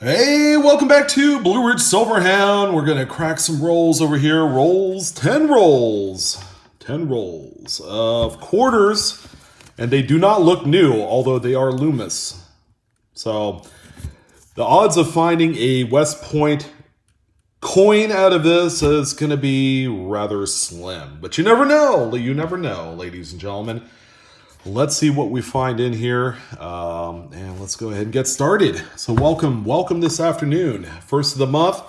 Hey, welcome back to Blue Ridge Silverhound. We're going to crack some rolls over here. Rolls, 10 rolls. 10 rolls of quarters. And they do not look new, although they are Loomis. So the odds of finding a West Point coin out of this is going to be rather slim. But you never know. You never know, ladies and gentlemen. Let's see what we find in here, and let's go ahead and get started. So welcome this afternoon. First of the month.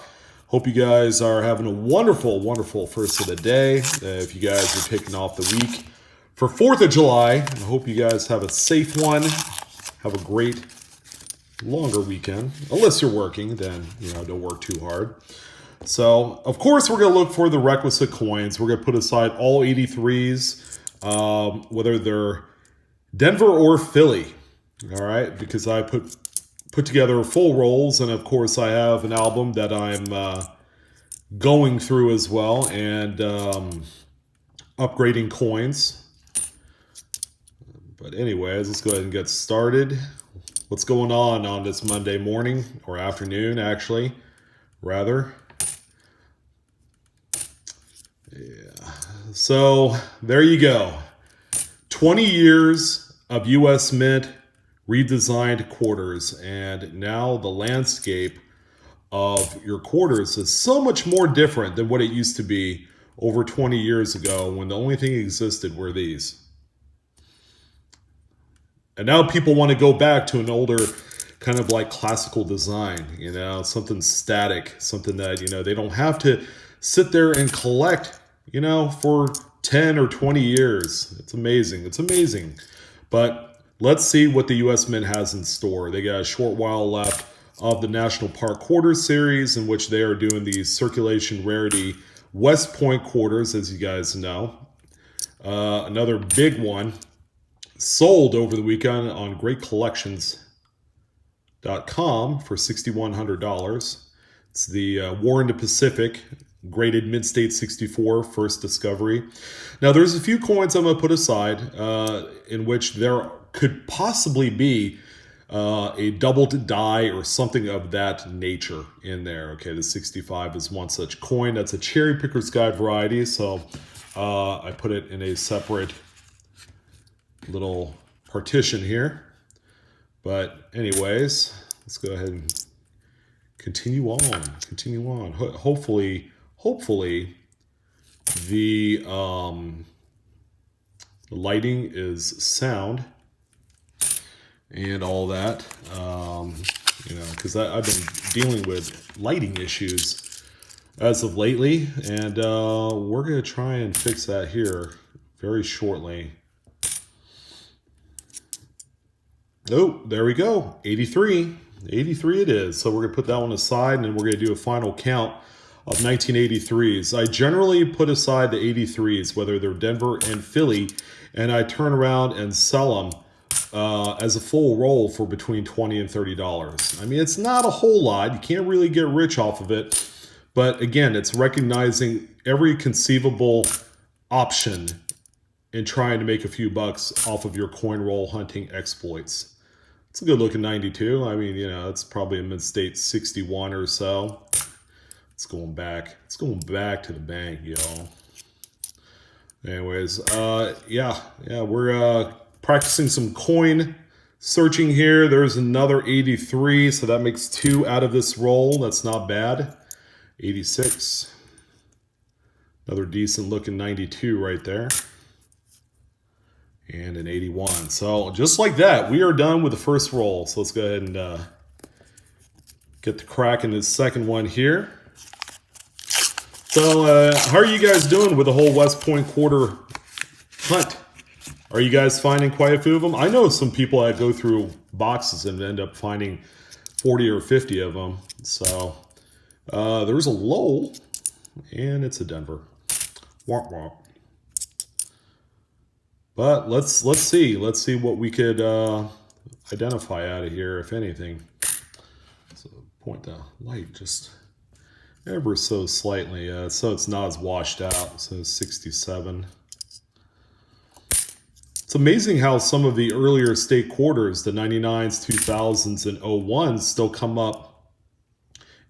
Hope you guys are having a wonderful first of the day. If you guys are taking off the week for 4th of July, I hope you guys have a safe one. Have a great longer weekend. Unless you're working, then, don't work too hard. So, of course, we're going to look for the requisite coins. We're going to put aside all 83s, whether they're Denver or Philly, all right, because I put together full rolls, and of course I have an album that I'm going through as well, and upgrading coins. But anyways, let's go ahead and get started. What's going on this Monday morning, or afternoon actually, rather. Yeah, so there you go. 20 years of U.S. Mint redesigned quarters, and now the landscape of your quarters is so much more different than what it used to be over 20 years ago when the only thing existed were these. And now people want to go back to an older kind of like classical design, something static, something that, they don't have to sit there and collect, for 10 or 20 years. It's amazing. It's amazing. But let's see what the U.S. Mint has in store. They got a short while left of the National Park Quarters series, in which they are doing these circulation rarity West Point quarters, as you guys know. Another big one sold over the weekend on greatcollections.com for $6,100. It's the War in the Pacific graded Mid-State 64 first discovery. Now, there's a few coins I'm going to put aside in which there could possibly be a doubled die or something of that nature in there. Okay, the 65 is one such coin. That's a Cherry Picker's Guide variety, so I put it in a separate little partition here. But anyways, let's go ahead and continue on. Hopefully the lighting is sound and all that, because I've been dealing with lighting issues as of lately, and we're going to try and fix that here very shortly. Oh, there we go. 83 it is. So we're going to put that one aside, and then we're going to do a final count of 1983s. I generally put aside the 83s, whether they're Denver and Philly, and I turn around and sell them as a full roll for between $20 and $30. I mean, it's not a whole lot. You can't really get rich off of it. But again, it's recognizing every conceivable option and trying to make a few bucks off of your coin roll hunting exploits. It's a good looking 92. I mean, it's probably a mid-state 61 or so. It's going back to the bank, y'all. Anyways, yeah, we're practicing some coin searching here. There's another 83, so that makes 2 out of this roll. That's not bad. 86. Another decent looking 92 right there. And an 81. So just like that, we are done with the first roll. So let's go ahead and get the crack in this second one here. So how are you guys doing with the whole West Point quarter hunt? Are you guys finding quite a few of them? I know some people that go through boxes and end up finding 40 or 50 of them. So there's a Lowell, and it's a Denver. Womp womp. But let's see what we could identify out of here, if anything. So point the light just ever so slightly, so it's not as washed out. So 67. It's amazing how some of the earlier state quarters, the 99s, 2000s, and 01s, still come up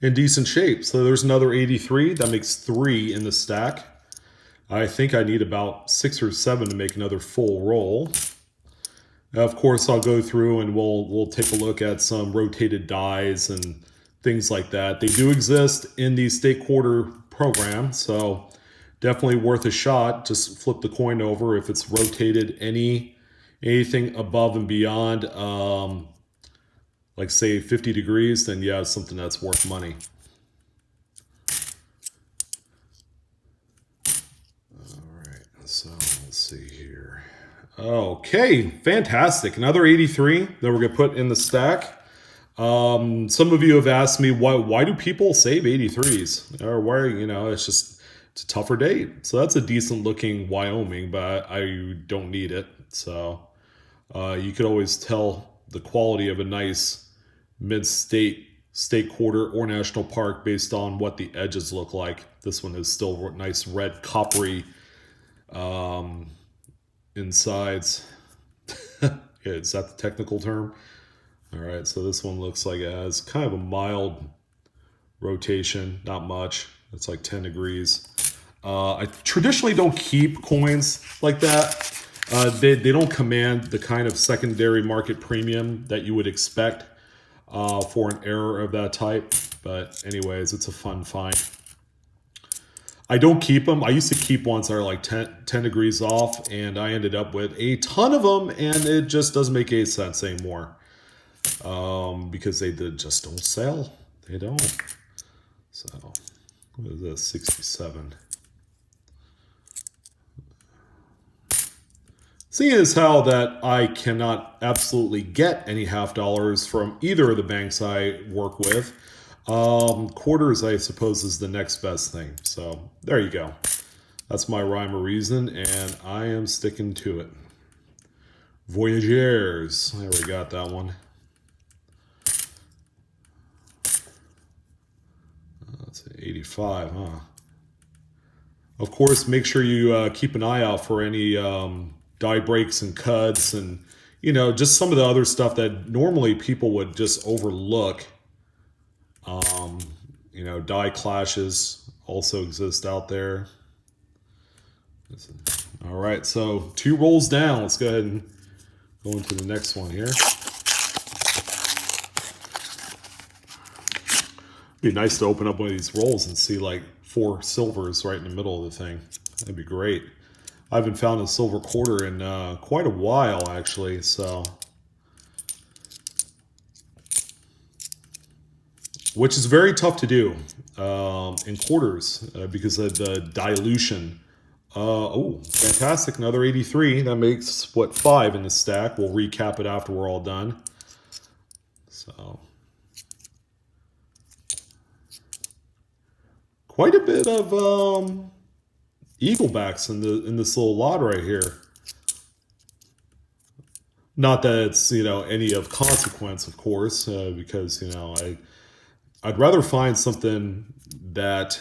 in decent shape. So there's another 83. That makes 3 in the stack. I think I need about 6 or 7 to make another full roll. Of course, I'll go through and we'll take a look at some rotated dies and things like that. They do exist in the stake quarter program, so definitely worth a shot. Just flip the coin over if it's rotated anything above and beyond, like say 50 degrees, then yeah, it's something that's worth money. All right, so let's see here. Okay, fantastic. Another 83 that we're going to put in the stack. Some of you have asked me, why do people save 83s? Or why, it's a tougher date. So that's a decent looking Wyoming, but I don't need it. So you could always tell the quality of a nice mid-state, state quarter, or national park based on what the edges look like. This one is still nice red coppery insides. Is that the technical term? All right, so this one looks like it has kind of a mild rotation, not much. It's like 10 degrees. I traditionally don't keep coins like that. They don't command the kind of secondary market premium that you would expect for an error of that type. But anyways, it's a fun find. I don't keep them. I used to keep ones that are like 10 degrees off, and I ended up with a ton of them, and it just doesn't make any sense anymore. Because they just don't sell. They don't. So, what is this? 67. Seeing as how that I cannot absolutely get any half dollars from either of the banks I work with, quarters, I suppose, is the next best thing. So there you go. That's my rhyme or reason, and I am sticking to it. Voyageurs. There we got that one. That's 85, huh? Of course, make sure you keep an eye out for any die breaks and cuts and, just some of the other stuff that normally people would just overlook. Die clashes also exist out there. All right, so 2 rolls down. Let's go ahead and go into the next one here. It'd be nice to open up one of these rolls and see like 4 silvers right in the middle of the thing. That'd be great. I haven't found a silver quarter in quite a while, actually, so. Which is very tough to do in quarters because of the dilution. Oh, fantastic. Another 83. That makes, 5 in the stack. We'll recap it after we're all done. So. Quite a bit of eaglebacks in this little lot right here. Not that it's any of consequence, of course, because I'd rather find something that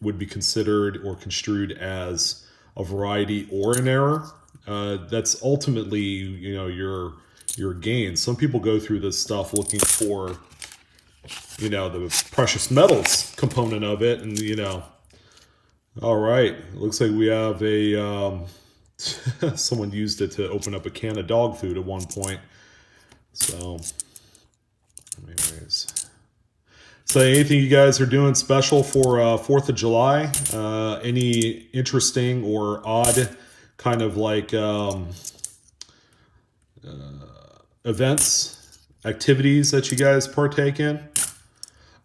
would be considered or construed as a variety or an error. That's ultimately your gain. Some people go through this stuff looking for the precious metals component of it, and all right, looks like we have a someone used it to open up a can of dog food at one point. So anyways, so anything you guys are doing special for 4th of July, any interesting or odd kind of like events, activities that you guys partake in?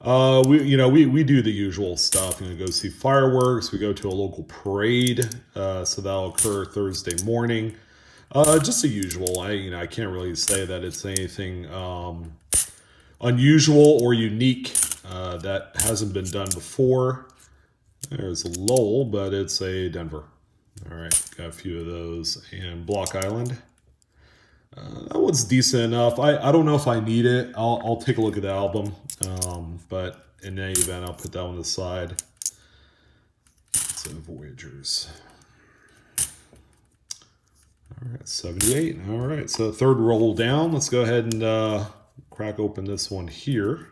We do the usual stuff. Go see fireworks. We go to a local parade. So that'll occur Thursday morning. Just the usual. I can't really say that it's anything unusual or unique that hasn't been done before. There's a Lowell, but it's a Denver. All right, got a few of those. And Block Island. That one's decent enough. I don't know if I need it. I'll take a look at the album. But in any event, I'll put that on the side. So Voyageurs. All right, 78. All right, so 3rd roll down. Let's go ahead and crack open this one here.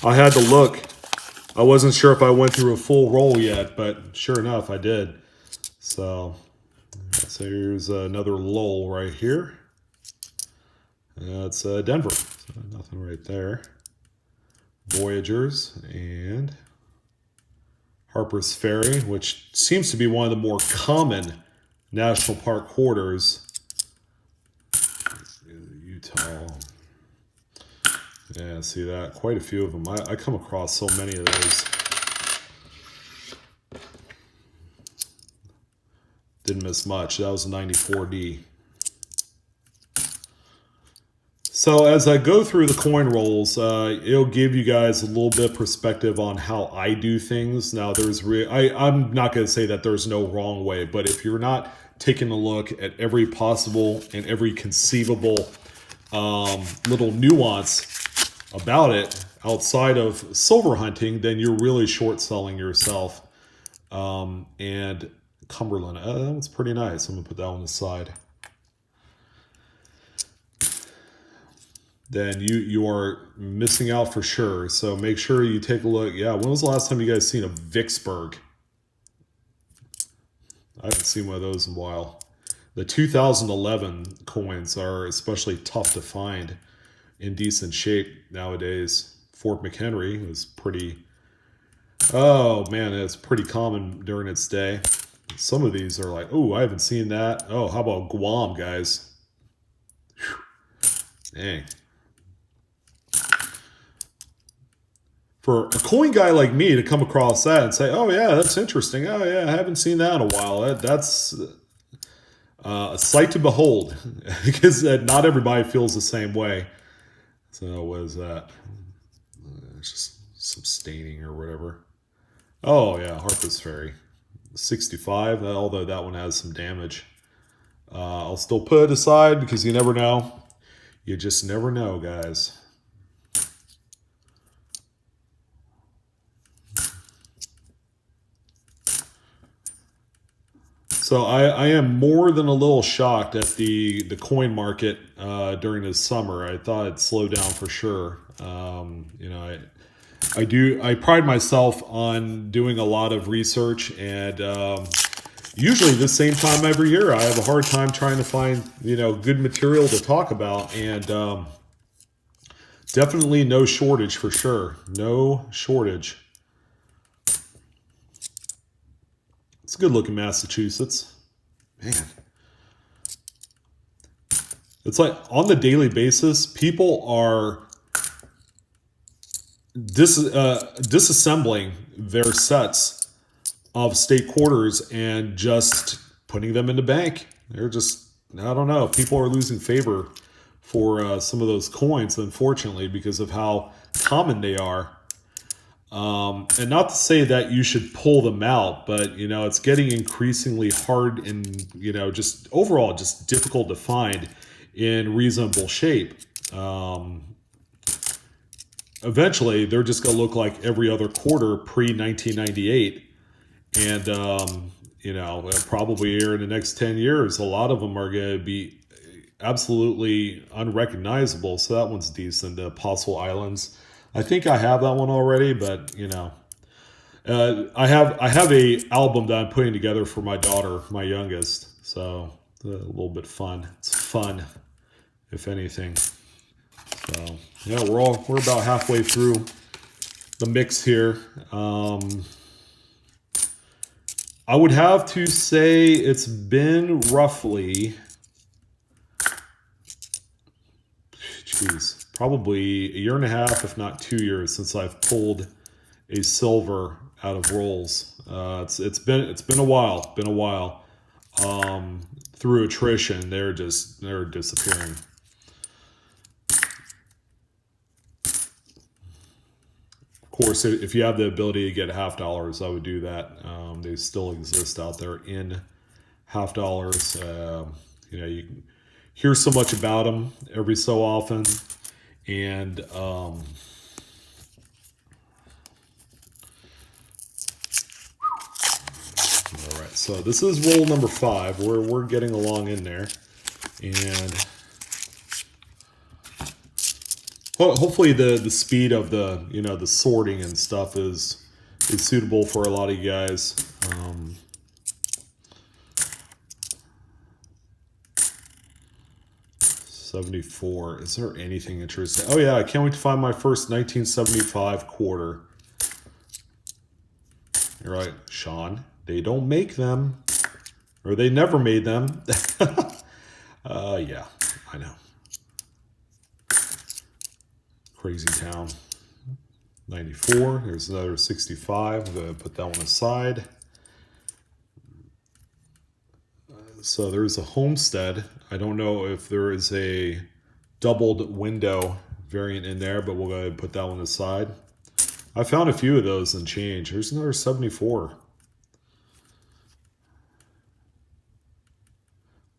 I had to look. I wasn't sure if I went through a full roll yet, but sure enough, I did. So here's another lull right here. That's Denver. So nothing right there. Voyagers and Harper's Ferry, which seems to be one of the more common national park quarters. Utah. Yeah, see that? Quite a few of them. I come across so many of those. Didn't miss much. That was 94D. So as I go through the coin rolls, it'll give you guys a little bit of perspective on how I do things. Now, I'm not going to say that there's no wrong way, but if you're not taking a look at every possible and every conceivable little nuance about it outside of silver hunting, then you're really short selling yourself. And Cumberland, that one's pretty nice. I'm going to put that on the side. Then you are missing out for sure. So make sure you take a look. Yeah, when was the last time you guys seen a Vicksburg? I haven't seen one of those in a while. The 2011 coins are especially tough to find in decent shape nowadays. Fort McHenry was pretty... Oh, man, it's pretty common during its day. Some of these are like, oh, I haven't seen that. Oh, how about Guam, guys? Whew. Dang. For a coin guy like me to come across that and say, oh, yeah, that's interesting. Oh, yeah, I haven't seen that in a while. That's a sight to behold, because not everybody feels the same way. So what is that? It's just some staining or whatever. Oh, yeah, Harper's Ferry. 65, although that one has some damage. I'll still put it aside because you never know. You just never know, guys. So I am more than a little shocked at the coin market during this summer. I thought it'd slow down for sure. You know, I pride myself on doing a lot of research, and usually the same time every year I have a hard time trying to find, you know, good material to talk about, and definitely no shortage for sure. No shortage. It's a good look in Massachusetts. Man. It's like on the daily basis, people are disassembling their sets of state quarters and just putting them in the bank. They're just, I don't know, people are losing favor for some of those coins, unfortunately, because of how common they are. And not to say that you should pull them out, but, you know, it's getting increasingly hard and, you know, just overall just difficult to find in reasonable shape. Eventually, they're just going to look like every other quarter pre-1998. And, you know, probably here in the next 10 years, a lot of them are going to be absolutely unrecognizable. So that one's decent. The Apostle Islands. I think I have that one already, but, you know, I have a album that I'm putting together for my daughter, my youngest. So a little bit fun. It's fun, if anything. So yeah, we're about halfway through the mix here. I would have to say it's been roughly, probably a year and a half, if not 2 years, since I've pulled a silver out of rolls. It's been a while. Through attrition, they're disappearing. Of course, if you have the ability to get $50, I would do that. They still exist out there in $50. You know, you can hear so much about them every so often, and all right. So this is roll number 5. We're getting along in there, and hopefully the speed of the the sorting and stuff is suitable for a lot of you guys. 74. Is there anything interesting? Oh yeah, I can't wait to find my first 1975 quarter. You're right, Sean. They don't make them, or they never made them. Yeah, I know. Crazy town. 94. There's another 65. I'm going to put that one aside. So there's a homestead. I don't know if there is a doubled window variant in there, but we'll go ahead and put that one aside. I found a few of those and change. There's another 74. A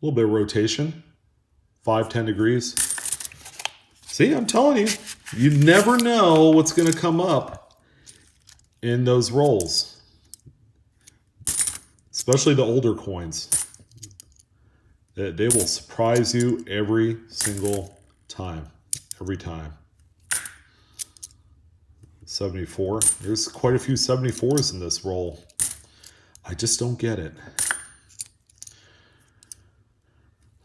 little bit of rotation. 5-10 degrees. See, I'm telling you, you never know what's going to come up in those rolls. Especially the older coins. They will surprise you every single time. Every time. 74. There's quite a few 74s in this roll. I just don't get it.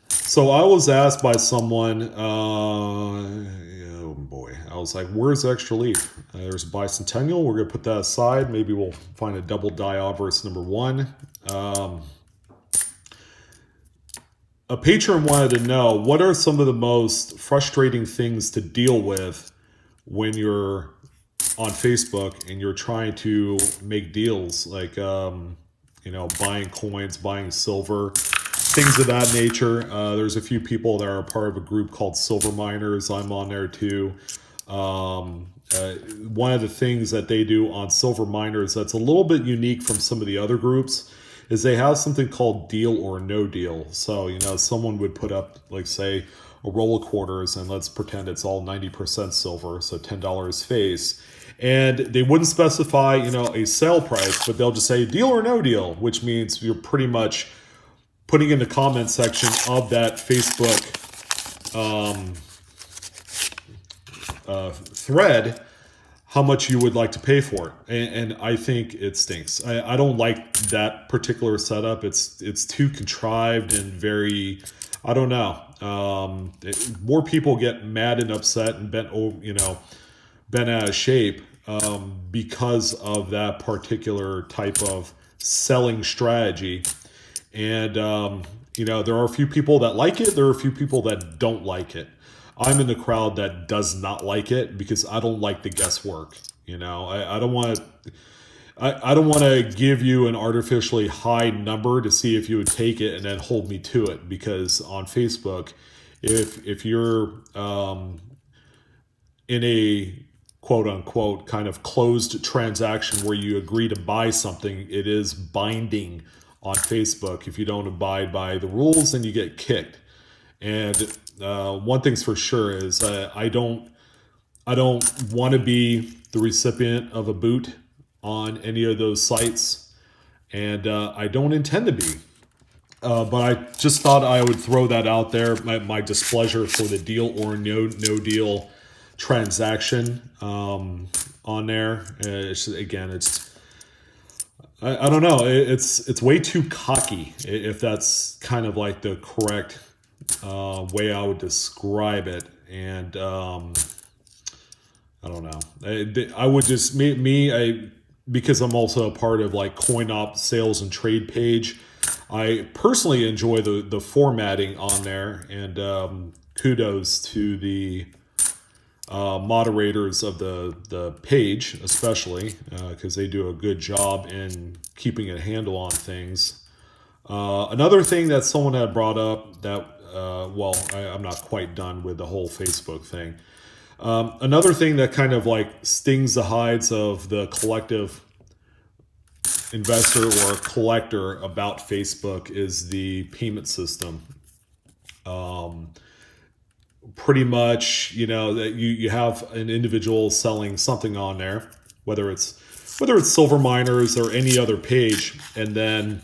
So I was asked by someone, oh boy, I was like, where's the extra leaf? There's a bicentennial. We're going to put that aside. Maybe we'll find a double die obverse number 1. A patron wanted to know, what are some of the most frustrating things to deal with when you're on Facebook and you're trying to make deals, like, buying coins, buying silver, things of that nature. There's a few people that are a part of a group called Silver Miners. I'm on there too. One of the things that they do on Silver Miners that's a little bit unique from some of the other groups is they have something called deal or no deal. So, someone would put up, like, say, a roll of quarters, and let's pretend it's all 90% silver, so $10 face. And they wouldn't specify, a sale price, but they'll just say deal or no deal, which means you're pretty much putting in the comment section of that Facebook thread how much you would like to pay for it. And I think it stinks. I don't like that particular setup. It's too contrived and very, I don't know. More people get mad and upset and bent out of shape because of that particular type of selling strategy. And, there are a few people that like it. There are a few people that don't like it. I'm in the crowd that does not like it because I don't like the guesswork. I don't want to. I don't want to give you an artificially high number to see if you would take it and then hold me to it. Because on Facebook, if you're in a quote unquote kind of closed transaction where you agree to buy something, it is binding on Facebook. If you don't abide by the rules, then you get kicked. And one thing's for sure is I don't want to be the recipient of a boot on any of those sites, and I don't intend to be. But I just thought I would throw that out there, my displeasure for the deal or no deal transaction on there. I don't know. It's way too cocky, if that's kind of like the correct way I would describe it. And I don't know. I would just because I'm also a part of like CoinOp sales and trade page. I personally enjoy the formatting on there, and kudos to the moderators of the page, especially because they do a good job in keeping a handle on things. Another thing that someone had brought up that, I'm not quite done with the whole Facebook thing. Another thing that kind of like stings the hides of the collective investor or collector about Facebook is the payment system. Pretty much, that you have an individual selling something on there, whether it's Silver Miners or any other page, and then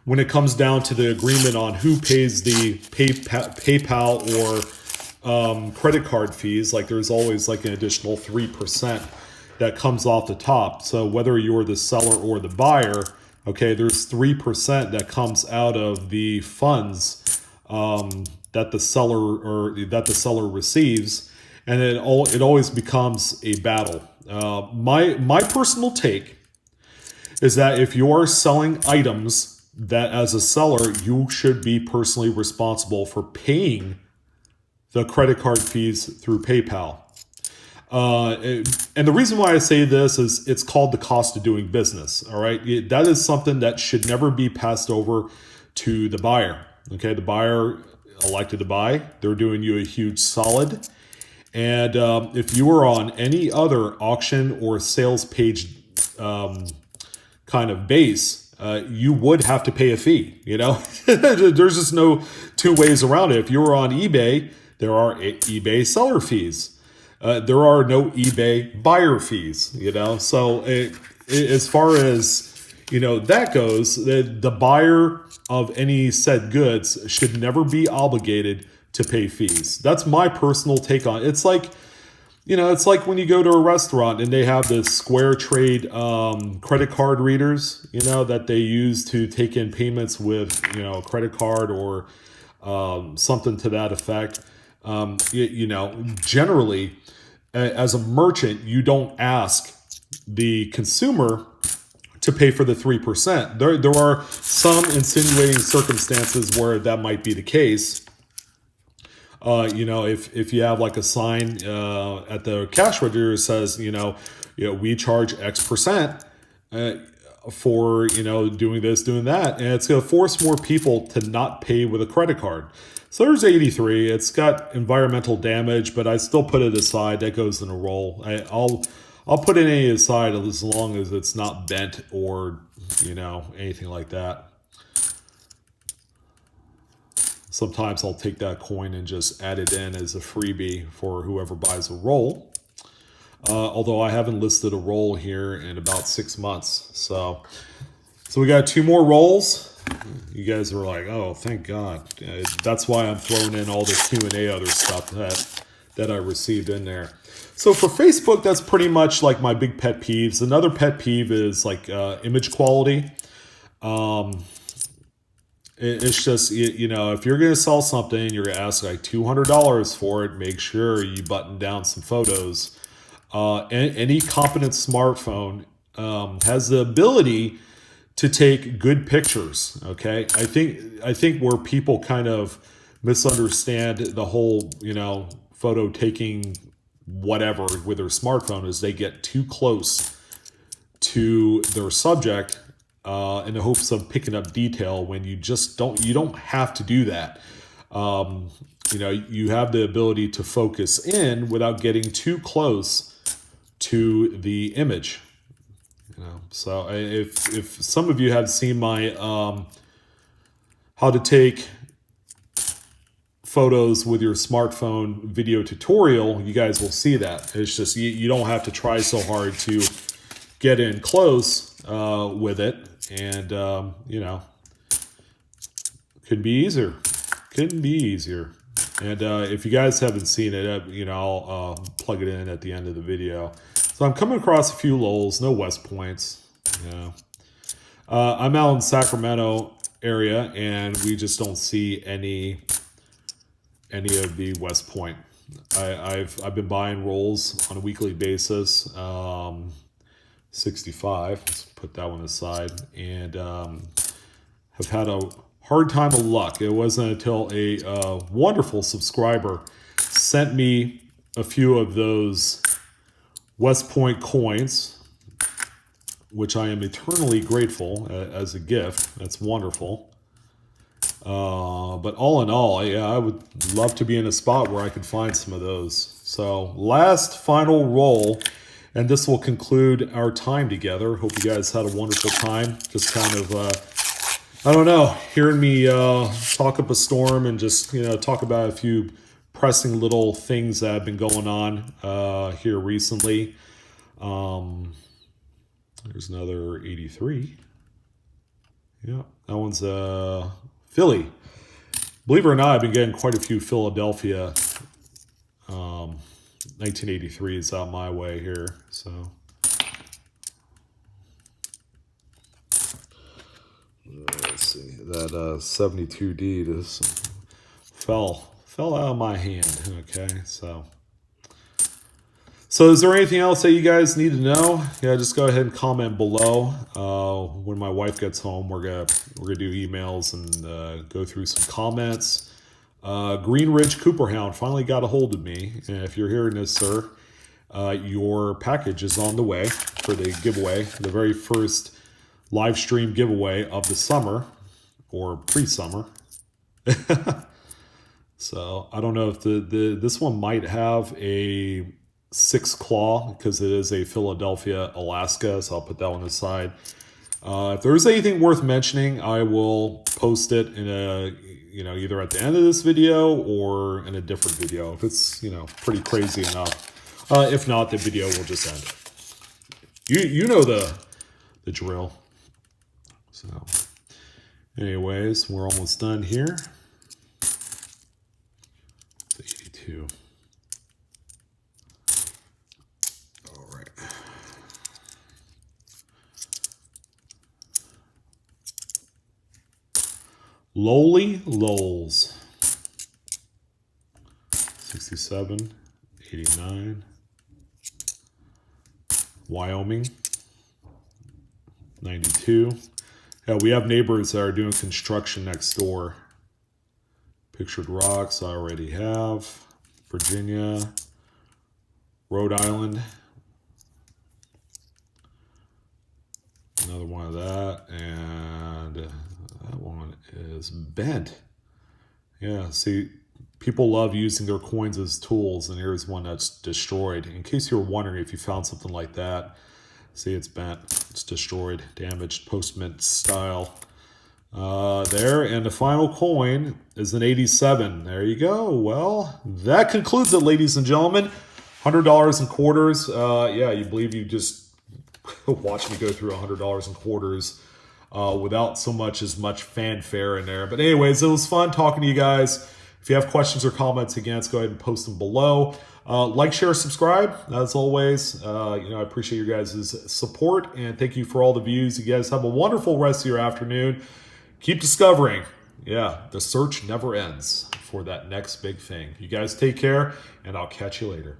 when it comes down to the agreement on who pays the PayPal or credit card fees. Like there's always like an additional 3% that comes off the top. So whether you're the seller or the buyer, okay, there's 3% that comes out of the funds that the seller receives, and it always becomes a battle. My personal take is that if you are selling items, that as a seller you should be personally responsible for paying the credit card fees through PayPal. And the reason why I say this is it's called the cost of doing business. All right, that is something that should never be passed over to the buyer. Okay, the buyer elected to buy; they're doing you a huge solid. And if you are on any other auction or sales page kind of base, you would have to pay a fee. You know, there's just no two ways around it. If you were on eBay, there are eBay seller fees. There are no eBay buyer fees, you know. So as far as, you know, that goes, the buyer of any said goods should never be obligated to pay fees. That's my personal take on it. It's like, you know, it's like when you go to a restaurant and they have the Square Trade credit card readers, you know, that they use to take in payments with, you know, a credit card or something to that effect. You know, generally, as a merchant, you don't ask the consumer to pay for the 3%. There are some insinuating circumstances where that might be the case. You know, if you have like a sign at the cash register that says, you know, we charge X percent for, you know, doing this, doing that, and it's going to force more people to not pay with a credit card. So there's 83. It's got environmental damage, but I still put it aside. That goes in a roll. I'll put it aside as long as it's not bent or, you know, anything like that. Sometimes I'll take that coin and just add it in as a freebie for whoever buys a roll. Although I haven't listed a roll here in about 6 months. So we got 2 more rolls. You guys are like, oh, thank God. That's why I'm throwing in all the Q&A other stuff that I received in there. So for Facebook, that's pretty much like my big pet peeves. Another pet peeve is like image quality. It's just, you know, if you're going to sell something, you're going to ask like $200 for it, make sure you button down some photos. Any competent smartphone has the ability to take good pictures. Okay, I think where people kind of misunderstand the whole, you know, photo taking whatever with their smartphone is they get too close to their subject in the hopes of picking up detail when you just don't. You don't have to do that. You know, you have the ability to focus in without getting too close to the image. You know, so if some of you have seen my how to take photos with your smartphone video tutorial, you guys will see that. It's just you don't have to try so hard to get in close with it, and you know, could be easier. Couldn't be easier. And if you guys haven't seen it, you know, I'll plug it in at the end of the video. So I'm coming across a few lulls, no West Points. You know, I'm out in Sacramento area, and we just don't see any of the West Point. I've been buying rolls on a weekly basis. 65. Let's put that one aside, and have had a hard time of luck. It wasn't until a wonderful subscriber sent me a few of those West Point coins, which I am eternally grateful as a gift. That's wonderful. But all in all, yeah, I would love to be in a spot where I could find some of those. So last final roll, and this will conclude our time together. Hope you guys had a wonderful time. Just kind of, I don't know, hearing me talk up a storm and just, you know, talk about a few pressing little things that have been going on here recently. There's another 83. Yeah, that one's Philly. Believe it or not, I've been getting quite a few Philadelphia 1983 is out my way here, so. Let's see, that 72D just fell out of my hand, okay, so. So is there anything else that you guys need to know? Yeah, just go ahead and comment below. When my wife gets home, we're gonna do emails and go through some comments. Green Ridge Cooper Hound finally got a hold of me. And if you're hearing this, sir, your package is on the way for the giveaway, the very first live stream giveaway of the summer or pre-summer. So I don't know if this one might have a 6 claw because it is a Philadelphia, Alaska. So I'll put that one aside. If there's anything worth mentioning, I will post it in a, either at the end of this video or in a different video if it's, pretty crazy enough. If not, the video will just end. You know the drill. So anyways, we're almost done here. 82. All right. Lowly Lowls. 67, 89. Wyoming. 92. Yeah, we have neighbors that are doing construction next door. Pictured Rocks, I already have. Virginia. Rhode Island. Another one of that. And that one is bent. Yeah, see, people love using their coins as tools, and here's one that's destroyed. In case you were wondering if you found something like that, see, it's bent, it's destroyed, damaged, post-mint style. There, and the final coin is an 87. There you go. Well, that concludes it, ladies and gentlemen. $100 in quarters. Yeah, you believe you just watched me go through $100 in quarters without so much fanfare in there. But anyways, it was fun talking to you guys. If you have questions or comments, again, go ahead and post them below. Like, share, subscribe. As always, I appreciate your guys' support, and thank you for all the views. You guys have a wonderful rest of your afternoon. Keep discovering. Yeah, the search never ends for that next big thing. You guys take care, and I'll catch you later.